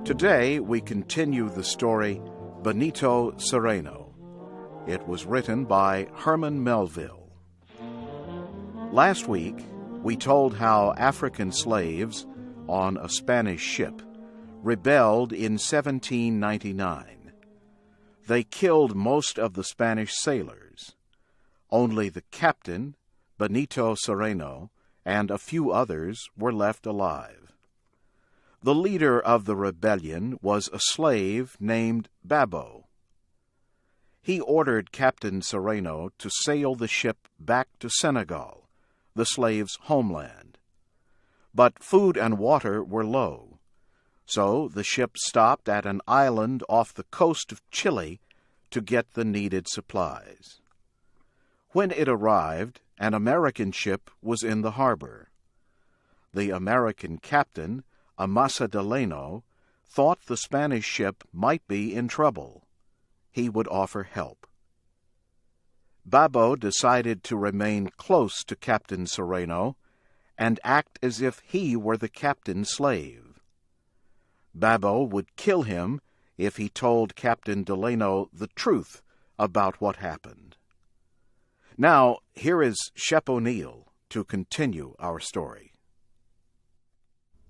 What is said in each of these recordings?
Today we continue the story Benito Cereno. It was written by Herman Melville. Last week we told how African slaves on a Spanish ship rebelled in 1799. They killed most of the Spanish sailors. Only the captain, Benito Cereno, and a few others were left alive. The leader of the rebellion was a slave named Babo. He ordered Captain Cereno to sail the ship back to Senegal, the slave's homeland. But food and water were low, so the ship stopped at an island off the coast of Chile to get the needed supplies. When it arrived, an American ship was in the harbor. The American captain, Amasa Delano, thought the Spanish ship might be in trouble. He would offer help. Babo decided to remain close to Captain Cereno and act as if he were the captain's slave. Babo would kill him if he told Captain Delano the truth about what happened. Now, here is Shep O'Neill to continue our story.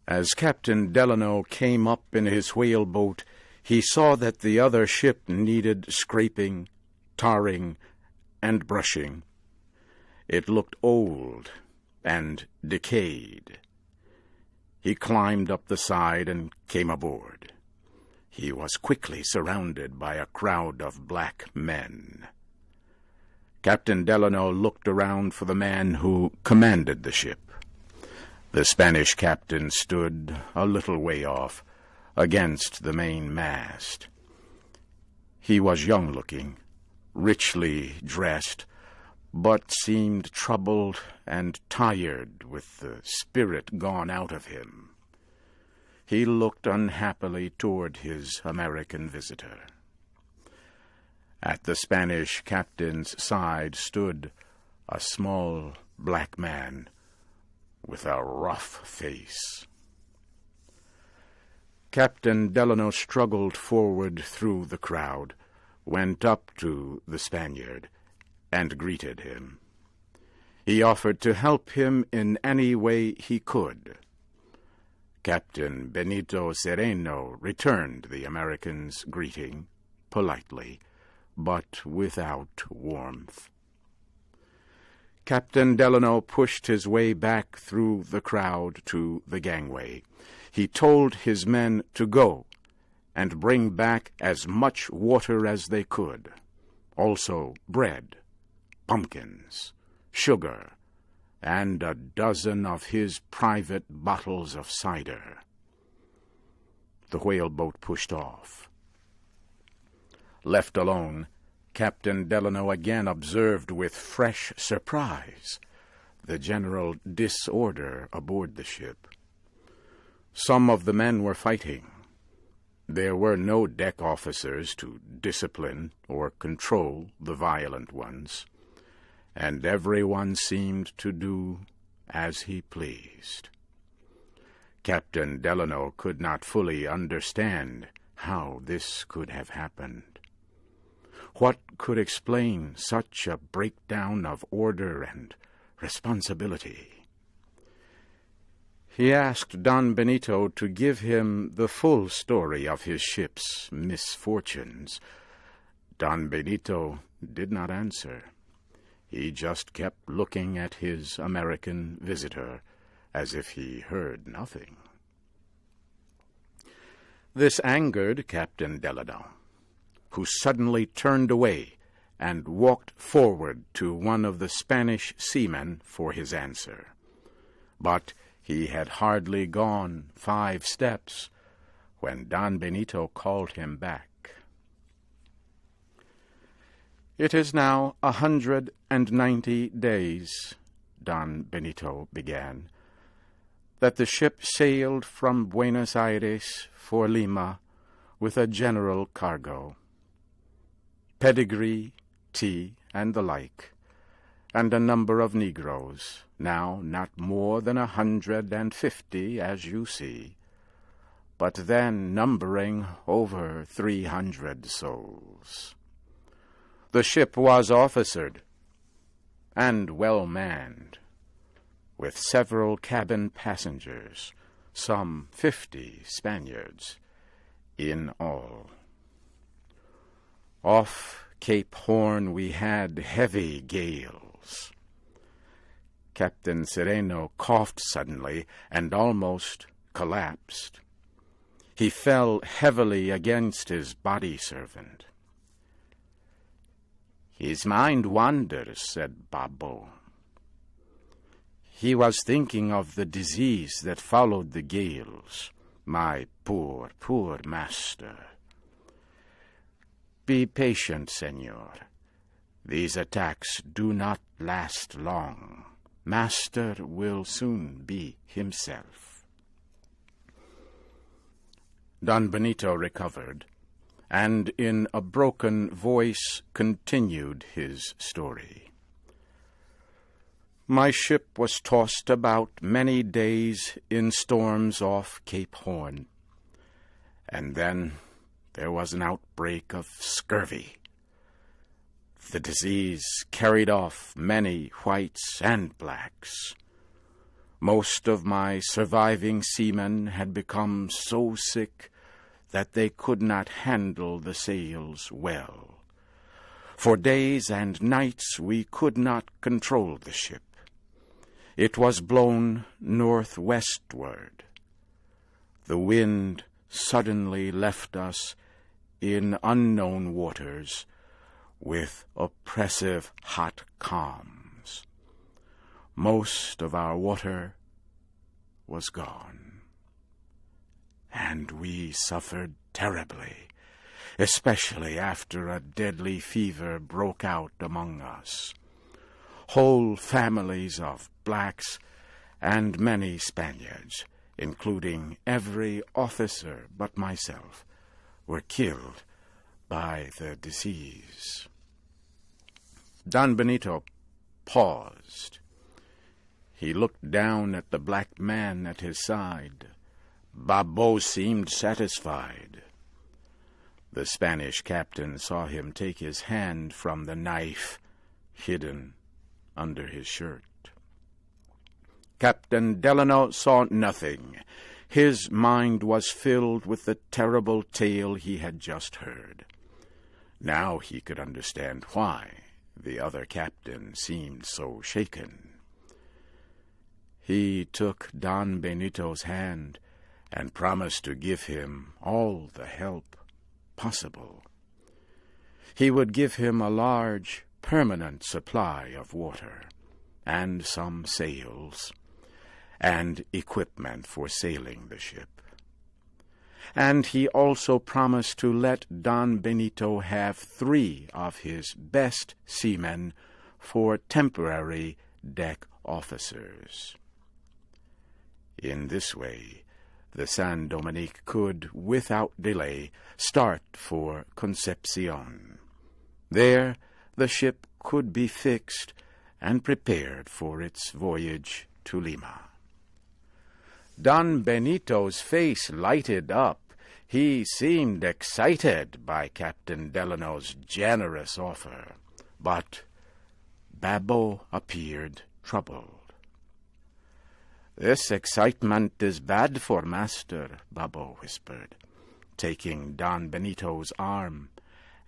As Captain Delano came up in his whaleboat, he saw that the other ship needed scraping, tarring, and brushing. It looked old and decayed. He climbed up the side and came aboard. He was quickly surrounded by a crowd of black men. Captain Delano looked around for the man who commanded the ship. The Spanish captain stood a little way off, against the main mast. He was young-looking, richly dressed, but seemed troubled and tired with the spirit gone out of him. He looked unhappily toward his American visitor. At the Spanish captain's side stood a small black man with a rough face. Captain Delano struggled forward through the crowd, went up to the Spaniard, and greeted him. He offered to help him in any way he could. Captain Benito Cereno returned the American's greeting politely, but without warmth. Captain Delano pushed his way back through the crowd to the gangway. He told his men to go and bring back as much water as they could, also bread, pumpkins, sugar, and a dozen of his private bottles of cider. The whaleboat pushed off. Left alone, Captain Delano again observed with fresh surprise the general disorder aboard the ship. Some of the men were fighting. There were no deck officers to discipline or control the violent ones, and everyone seemed to do as he pleased. Captain Delano could not fully understand how this could have happened. What could explain such a breakdown of order and responsibility? He asked Don Benito to give him the full story of his ship's misfortunes. Don Benito did not answer. He just kept looking at his American visitor as if he heard nothing. This angered Captain Delano, who suddenly turned away and walked forward to one of the Spanish seamen for his answer. But he had hardly gone 5 steps when Don Benito called him back. "It is now 190 days," Don Benito began, "that the ship sailed from Buenos Aires for Lima with a general cargo. Pedigree, tea, and the like, and a number of Negroes, now not more than 150, as you see, but then numbering over 300 souls. The ship was officered and well manned, with several cabin passengers, some 50 Spaniards in all. Off Cape Horn we had heavy gales. Captain Cereno coughed suddenly and almost collapsed. He fell heavily against his body servant. "His mind wanders," said Babbo. He was thinking of the disease that followed the gales. My poor, poor master. Be patient, senor. These attacks do not last long. Master will soon be himself. Don Benito recovered, and in a broken voice continued his story. My ship was tossed about many days in storms off Cape Horn, and then there was an outbreak of scurvy. The disease carried off many whites and blacks. Most of my surviving seamen had become so sick that they could not handle the sails well. For days and nights we could not control the ship. It was blown northwestward. The wind suddenly left us in unknown waters with oppressive hot calms. Most of our water was gone, and we suffered terribly, especially after a deadly fever broke out among us. Whole families of blacks and many Spaniards, including every officer but myself, were killed by the disease. Don Benito paused. He looked down at the black man at his side. Babbo seemed satisfied. The Spanish captain saw him take his hand from the knife hidden under his shirt. Captain Delano saw nothing. His mind was filled with the terrible tale he had just heard. Now he could understand why the other captain seemed so shaken. He took Don Benito's hand and promised to give him all the help possible. He would give him a large, permanent supply of water, and some sails, and equipment for sailing the ship. And he also promised to let Don Benito have 3 of his best seamen for temporary deck officers. In this way, the San Dominique could, without delay, start for Concepcion. There, the ship could be fixed and prepared for its voyage to Lima. Don Benito's face lighted up. He seemed excited by Captain Delano's generous offer, but Babbo appeared troubled. "This excitement is bad for master," Babbo whispered, taking Don Benito's arm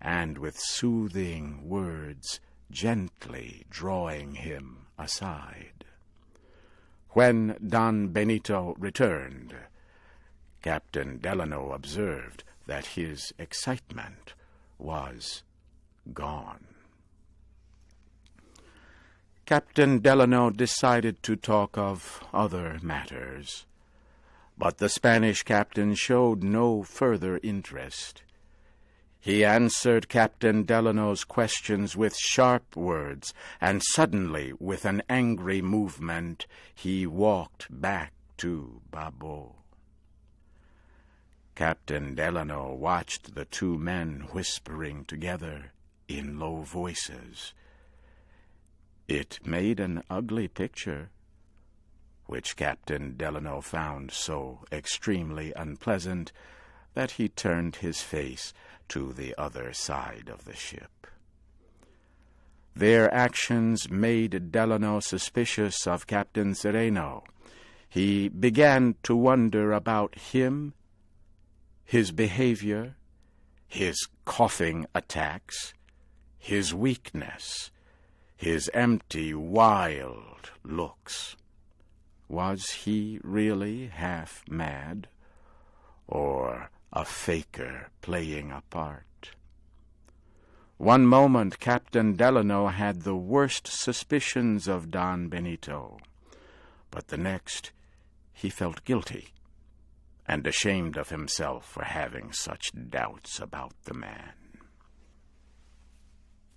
and with soothing words gently drawing him aside. When Don Benito returned, Captain Delano observed that his excitement was gone. Captain Delano decided to talk of other matters, but the Spanish captain showed no further interest. He answered Captain Delano's questions with sharp words, and suddenly, with an angry movement, he walked back to Babbo. Captain Delano watched the 2 men whispering together in low voices. It made an ugly picture. which Captain Delano found so extremely unpleasant that he turned his face to the other side of the ship. Their actions made Delano suspicious of Captain Cereno. He began to wonder about him, his behavior, his coughing attacks, his weakness, his empty, wild looks. Was he really half mad, or a faker playing a part? One moment Captain Delano had the worst suspicions of Don Benito, but the next he felt guilty and ashamed of himself for having such doubts about the man.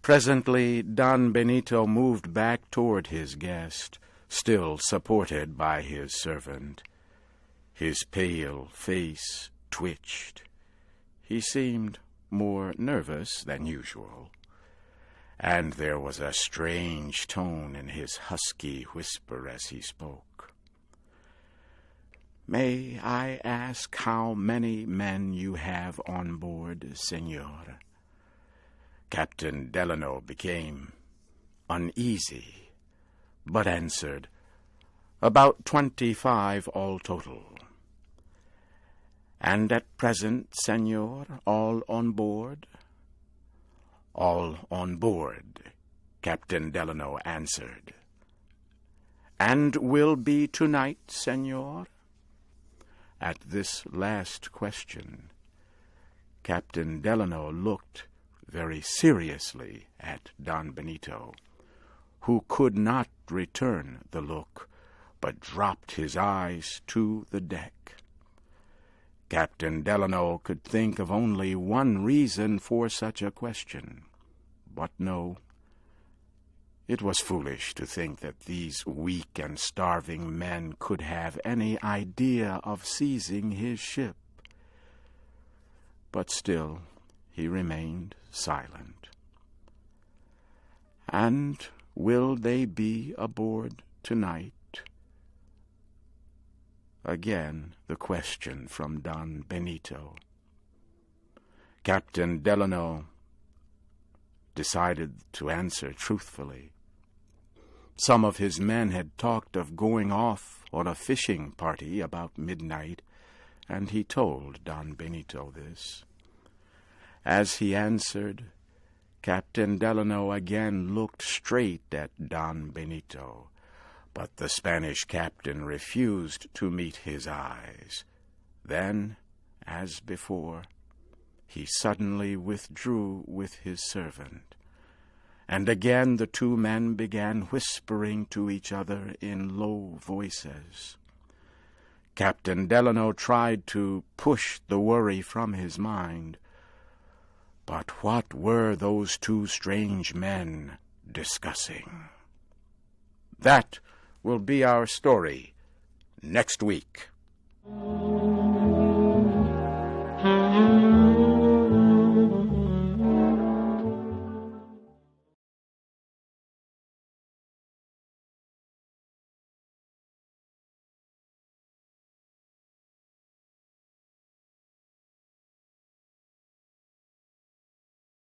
Presently Don Benito moved back toward his guest, still supported by his servant. His pale face twitched. He seemed more nervous than usual, and there was a strange tone in his husky whisper as he spoke. "May I ask how many men you have on board, senor?" Captain Delano became uneasy, but answered, "About 25 all total." "And at present, senor, all on board?" "All on board," Captain Delano answered. "And will be tonight, senor?" At this last question, Captain Delano looked very seriously at Don Benito, who could not return the look, but dropped his eyes to the deck. Captain Delano could think of only one reason for such a question. But no, it was foolish to think that these weak and starving men could have any idea of seizing his ship. But still he remained silent. "And will they be aboard tonight?" Again the question from Don Benito. Captain Delano decided to answer truthfully. Some of his men had talked of going off on a fishing party about midnight, and he told Don Benito this. As he answered, Captain Delano again looked straight at Don Benito, but the Spanish captain refused to meet his eyes. Then, as before, he suddenly withdrew with his servant, and again the two men began whispering to each other in low voices. Captain Delano tried to push the worry from his mind, but what were those two strange men discussing? That will be our story next week.